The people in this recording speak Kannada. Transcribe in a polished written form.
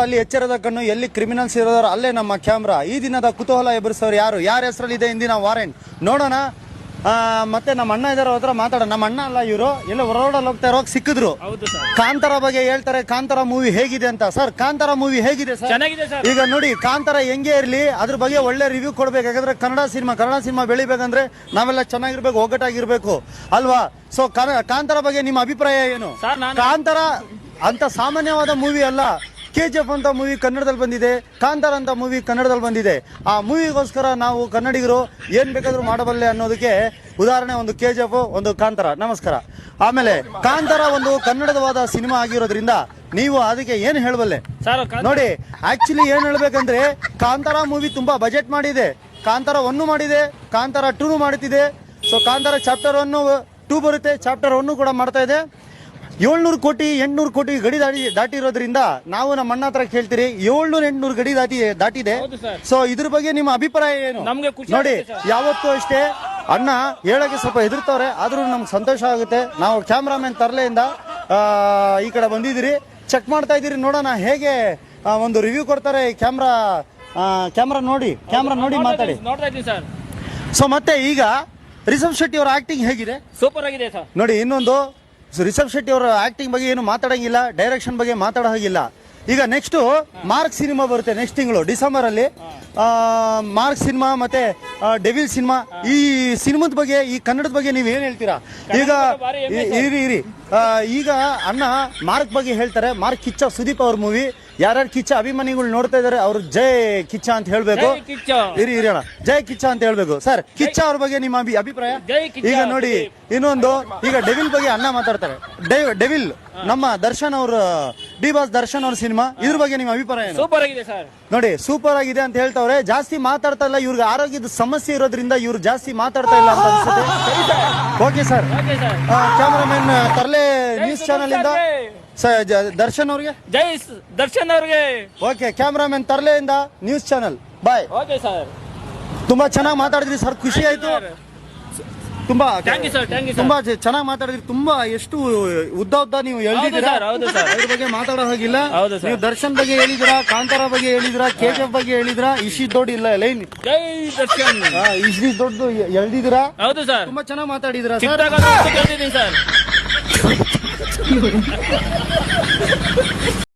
ಅಲ್ಲಿ ಎಚ್ಚರದ ಕಣ್ಣು, ಎಲ್ಲಿ ಕ್ರಿಮಿನಲ್ಸ್ ಇರೋರು ಅಲ್ಲೇ ನಮ್ಮ ಕ್ಯಾಮ್ರಾ. ಈ ದಿನದ ಕುತೂಹಲ ಎಬ್ಬರಿಸೋರು ಯಾರು, ಯಾರ ಹೆಸರಲ್ಲಿದೆ ಇಂದಿನ ವಾರೆಂಟ್ ನೋಡೋಣ. ಮತ್ತೆ ನಮ್ಮ ಅಣ್ಣ ಇದಾರ ಹತ್ರ ಮಾತಾಡೋಣ. ನಮ್ಮ ಅಣ್ಣ ಅಲ್ಲ ಇವರು, ಎಲ್ಲ ಹೊರಗಡೆ ಹೋಗ್ತಾ ಇರೋವಾಗ ಸಿಕ್ಕಿದ್ರು. ಕಾಂತಾರ ಬಗ್ಗೆ ಹೇಳ್ತಾರೆ, ಕಾಂತಾರ ಮೂವಿ ಹೇಗಿದೆ ಅಂತ. ಸರ್, ಕಾಂತಾರ ಮೂವಿ ಹೇಗಿದೆ ಸರ್? ಈಗ ನೋಡಿ, ಕಾಂತಾರ ಹೆಂಗೆ ಇರ್ಲಿ ಅದ್ರ ಬಗ್ಗೆ ಒಳ್ಳೆ ರಿವ್ಯೂ ಕೊಡ್ಬೇಕು. ಯಾಕಂದ್ರೆ ಕನ್ನಡ ಸಿನಿಮಾ ಬೆಳಿಬೇಕಂದ್ರೆ ನಾವೆಲ್ಲ ಚೆನ್ನಾಗಿರ್ಬೇಕು, ಒಗ್ಗಟ್ಟಾಗಿರ್ಬೇಕು ಅಲ್ವಾ? ಸೊ ಕಾಂತಾರ ಬಗ್ಗೆ ನಿಮ್ಮ ಅಭಿಪ್ರಾಯ ಏನು? ಕಾಂತಾರ ಅಂತ ಸಾಮಾನ್ಯವಾದ ಮೂವಿ ಅಲ್ಲ. KGF ಅಂತ ಮೂವಿ ಕನ್ನಡದಲ್ಲಿ ಬಂದಿದೆ, ಕಾಂತಾರ ಅಂತ ಮೂವಿ ಕನ್ನಡದಲ್ಲಿ ಬಂದಿದೆ. ಆ ಮೂವಿಗೋಸ್ಕರ ನಾವು ಕನ್ನಡಿಗರು ಏನ್ ಬೇಕಾದ್ರೂ ಮಾಡಬಲ್ಲೆ ಅನ್ನೋದಕ್ಕೆ ಉದಾಹರಣೆ ಒಂದು KGF, ಒಂದು ಕಾಂತಾರ. ನಮಸ್ಕಾರ. ಆಮೇಲೆ ಕಾಂತಾರ ಒಂದು ಕನ್ನಡದವಾದ ಸಿನಿಮಾ ಆಗಿರೋದ್ರಿಂದ ನೀವು ಅದಕ್ಕೆ ಏನ್ ಹೇಳಬಲ್ಲೆ ನೋಡಿ. ಆಕ್ಚುಲಿ ಏನ್ ಹೇಳ್ಬೇಕಂದ್ರೆ, ಕಾಂತಾರ ಮೂವಿ ತುಂಬಾ ಬಜೆಟ್ ಮಾಡಿದೆ. ಕಾಂತಾರ 1 ಮಾಡಿದೆ, ಕಾಂತಾರ 2 ಮಾಡುತ್ತಿದೆ. ಸೊ ಕಾಂತಾರ ಚಾಪ್ಟರ್ 1, 2 ಬರುತ್ತೆ, ಚಾಪ್ಟರ್ 1 ಕೂಡ ಮಾಡ್ತಾ ಇದೆ. 700 ಕೋಟಿ 800 ಕೋಟಿ ಗಡಿ ದಾಟಿರೋದ್ರಿಂದ ನಾವು ನಮ್ಮ ಅಣ್ಣ ಹತ್ರ ಕೇಳ್ತೀರಿ, 700-800 ಗಡಿ ದಾಟಿದೆ. ಸೊ ಇದ್ರ ಬಗ್ಗೆ ನಿಮ್ಮ ಅಭಿಪ್ರಾಯ ಏನು? ನೋಡಿ, ಯಾವತ್ತೂ ಅಷ್ಟೇ ಅಣ್ಣ ಹೇಳಕ್ಕೆ ಸ್ವಲ್ಪ ಹೆದರ್ತಾವ್ರೆ, ಆದ್ರೂ ನಮ್ಗೆ ಸಂತೋಷ ಆಗುತ್ತೆ. ನಾವು ಕ್ಯಾಮ್ರಾಮನ್ ತರ್ಲೆಯಿಂದ ಈ ಕಡೆ ಬಂದಿದ್ದೀರಿ, ಚೆಕ್ ಮಾಡ್ತಾ ಇದ್ದೀರಿ. ನೋಡೋಣ ಹೇಗೆ ಒಂದು ರಿವ್ಯೂ ಕೊಡ್ತಾರೆ. ಕ್ಯಾಮ್ರಾ ನೋಡಿ ಮಾತಾಡಿ. ಸೊ ಮತ್ತೆ ಈಗ ರಿಷಬ್ ಶೆಟ್ಟಿ ಅವರ ಆಕ್ಟಿಂಗ್ ಹೇಗಿದೆ? ಸೂಪರ್ ಆಗಿದೆ ಸರ್. ನೋಡಿ, ಇನ್ನೊಂದು ರಿಷಬ್ ಶೆಟ್ಟಿ ಅವರ ಆಕ್ಟಿಂಗ್ ಬಗ್ಗೆ ಏನು ಮಾತಾಡಂಗಿಲ್ಲ, ಡೈರೆಕ್ಷನ್ ಬಗ್ಗೆ ಮಾತಾಡೋ ಹಾಗಿಲ್ಲ. ಈಗ ನೆಕ್ಸ್ಟ್ ಮಾರ್ಕ್ ಸಿನಿಮಾ ಬರುತ್ತೆ ನೆಕ್ಸ್ಟ್ ತಿಂಗಳು ಡಿಸೆಂಬರ್ ಅಲ್ಲಿ. ಮಾರ್ಕ್ ಸಿನಿಮಾ ಮತ್ತೆ ಡೆವಿಲ್ ಸಿನಿಮಾ, ಈ ಸಿನಿಮಾದ ಬಗ್ಗೆ, ಈ ಕನ್ನಡದ ಬಗ್ಗೆ ನೀವ್ ಏನ್ ಹೇಳ್ತೀರಾ? ಈಗ ಇರಿ ಈಗ ಅಣ್ಣ ಮಾರ್ಕ್ ಬಗ್ಗೆ ಹೇಳ್ತಾರೆ. ಮಾರ್ಕ್ ಕಿಚ್ಚ ಸುದೀಪ್ ಅವ್ರ ಮೂವಿ. ಯಾರ್ಯಾರು ಕಿಚ್ಚ ಅಭಿಮಾನಿಗಳು ನೋಡ್ತಾ ಇದಾರೆ ಅವ್ರು ಜೈ ಕಿಚ್ಚ ಅಂತ ಹೇಳ್ಬೇಕು. ಇರಿ ಅಣ್ಣ, ಜೈ ಕಿಚ್ಚ ಅಂತ ಹೇಳ್ಬೇಕು. ಸರ್, ಕಿಚ್ಚ ಅವ್ರ ಬಗ್ಗೆ ನಿಮ್ಮ ಅಭಿಪ್ರಾಯ? ಈಗ ನೋಡಿ, ಇನ್ನೊಂದು ಈಗ ಡೆವಿಲ್ ಬಗ್ಗೆ ಅಣ್ಣ ಮಾತಾಡ್ತಾರೆ. ಡೆವಿಲ್ ನಮ್ಮ ದರ್ಶನ್ ಅವ್ರ ಡಿ ಬಾಸ್ ದರ್ಶನ್ ಅವ್ರ ಸಿನಿಮಾ, ಇದ್ರ ಬಗ್ಗೆ ನಿಮ್ಮ ಅಭಿಪ್ರಾಯ? ಸೂಪರ್ ಆಗಿದೆ ಸರ್. ನೋಡಿ, ಸೂಪರ್ ಆಗಿದೆ ಅಂತ ಹೇಳ್ತಾವ್ರೆ. ಜಾಸ್ತಿ ಮಾತಾಡ್ತಾ ಇಲ್ಲ, ಇವ್ರಿಗೆ ಆರೋಗ್ಯದ ಸಮಸ್ಯೆ ಇರೋದ್ರಿಂದ ಇವ್ರು ಜಾಸ್ತಿ ಮಾತಾಡ್ತಾ ಇಲ್ಲ ಅಂತ ಅನ್ಸುತ್ತೆ. Okay sir. Cameraman Tarle news channel ಇಂದ ದರ್ಶನ್ ಅವ್ರಿಗೆ ಜೈ ದರ್ಶನ್ ಅವ್ರಿಗೆ. ಓಕೆ, ಕ್ಯಾಮರಾಮನ್ ತರ್ಲೆ ಇಂದ news channel, bye. Okay sir. ತುಂಬಾ ಚೆನ್ನಾಗಿ ಮಾತಾಡಿದ್ರಿ ಸರ್, ಖುಷಿ ಆಯ್ತು. ತುಂಬಾ ತುಂಬಾ ಚೆನ್ನಾಗಿ ಮಾತಾಡಿದ್ರಿ. ತುಂಬಾ ಎಷ್ಟು ಉದ್ದ ನೀವು ಹೇಳಿದಿರಾ, ಅದ್ರ ಬಗ್ಗೆ ಮಾತಾಡೋ ಹಾಗಿಲ್ಲ. ನೀವು ದರ್ಶನ್ ಬಗ್ಗೆ ಹೇಳಿದಿರಾ, ಕಾಂತಾರ ಬಗ್ಗೆ ಹೇಳಿದಿರಾ, KGF ಬಗ್ಗೆ ಹೇಳಿದಿರಾ. ಇಶಿ ದೊಡ್ಡ ಇಲ್ಲ ಲೈನ್, ಜೈ ದರ್ಶನ್ ಇಶಿ ದೊಡ್ಡ ಎಳ್ದಿದ್ದೀರಾ. ಹೌದು ಸರ್, ತುಂಬಾ ಚೆನ್ನಾಗಿ ಮಾತಾಡಿದಿರಾ ಸರ್.